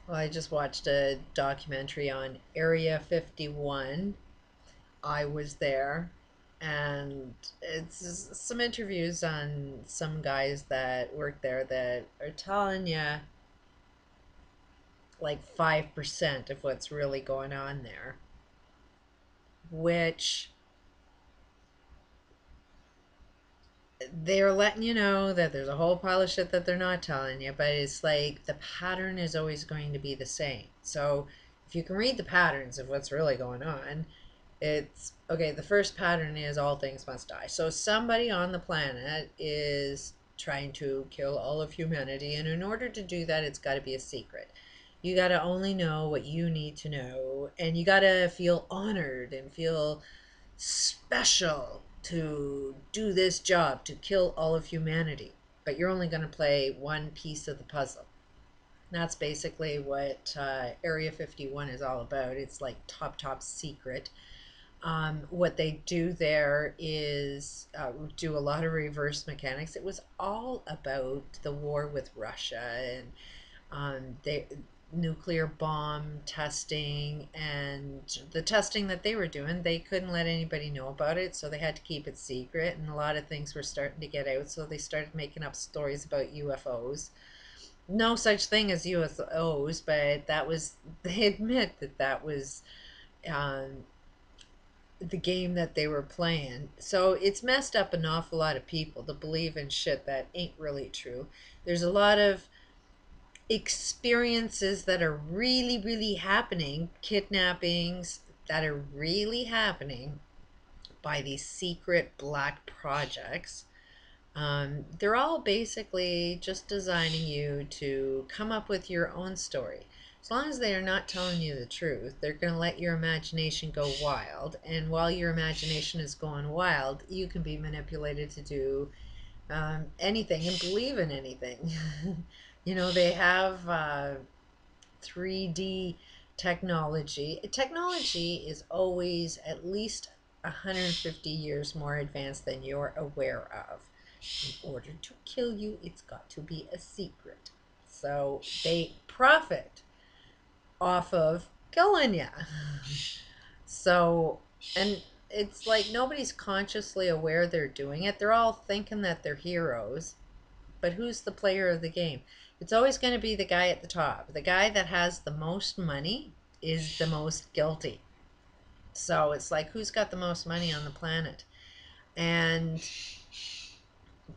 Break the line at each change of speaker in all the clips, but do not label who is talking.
Well, I just watched a documentary on Area 51. I was there, and it's some interviews on some guys that work there that are telling you like 5% of what's really going on there, which they're letting you know that there's a whole pile of shit that they're not telling you, but it's like the pattern is always going to be the same. So if you can read the patterns of what's really going on, it's okay. The first pattern is all things must die. So somebody on the planet is trying to kill all of humanity, and in order to do that, it's got to be a secret. You got to only know what you need to know, and you got to feel honored and feel special to do this job, to kill all of humanity. But you're only going to play one piece of the puzzle. That's basically what Area 51 is all about. It's like top secret. What they do there is do a lot of reverse mechanics. It was all about the war with Russia and they nuclear bomb testing, and the testing that they were doing, they couldn't let anybody know about it, so they had to keep it secret, and a lot of things were starting to get out, so they started making up stories about UFOs. No such thing as UFOs, but that was, they admit that that was um, the game that they were playing. So it's messed up an awful lot of people to believe in shit that ain't really true. There's a lot of experiences that are really happening, kidnappings that are really happening by these secret black projects. They're all basically just designing you to come up with your own story. As long as they are not telling you the truth, they're going to let your imagination go wild. And while your imagination is going wild, you can be manipulated to do anything and believe in anything. They have 3D technology. Technology is always at least 150 years more advanced than you're aware of. In order to kill you, it's got to be a secret. So they profit off of killing you. So, and it's like nobody's consciously aware they're doing it. They're all thinking that they're heroes, but who's the player of the game? It's always going to be the guy at the top. The guy that has the most money is the most guilty. So it's like, who's got the most money on the planet? And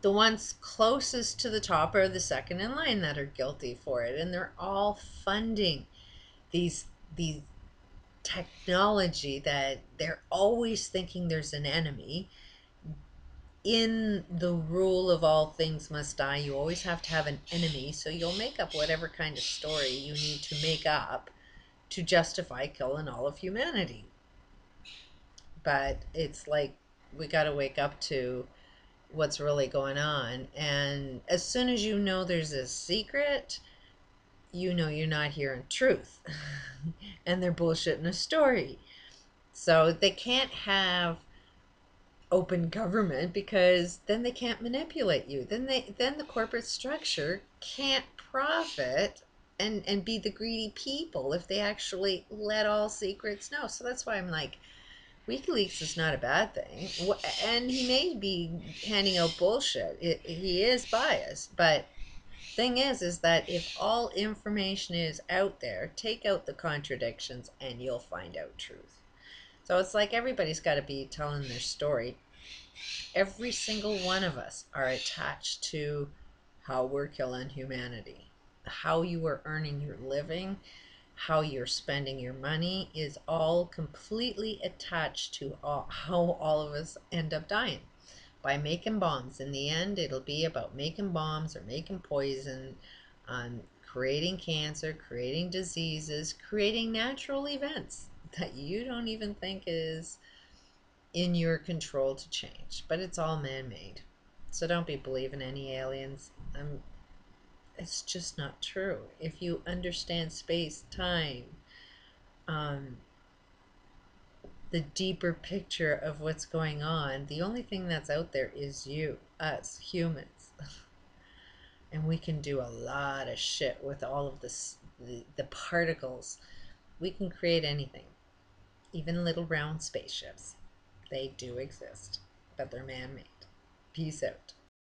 the ones closest to the top are the second in line that are guilty for it. And they're all funding these technology that they're always thinking there's an enemy. In the rule of all things must die, you always have to have an enemy, so you'll make up whatever kind of story you need to make up to justify killing all of humanity. But it's like we got to wake up to what's really going on. And as soon as you know there's a secret, you know you're not hearing truth. And they're bullshitting a story. So they can't have open government because then they can't manipulate you. Then the corporate structure can't profit and be the greedy people if they actually let all secrets know. So that's why I'm like, WikiLeaks is not a bad thing, and he may be handing out bullshit. He is biased, but thing is that if all information is out there, take out the contradictions and you'll find out truth. So it's like everybody's got to be telling their story. Every single one of us are attached to how we're killing humanity. How you are earning your living, how you're spending your money is all completely attached to how all of us end up dying by making bombs. In the end, it'll be about making bombs or making poison, creating cancer, creating diseases, creating natural events that you don't even think is in your control to change. But it's all man-made. So don't be believing any aliens. It's just not true. If you understand space, time, um, the deeper picture of what's going on, the only thing that's out there is you, us, humans. And we can do a lot of shit with all of this the particles. We can create anything, even little round spaceships. They do exist, but they're man-made. Peace out.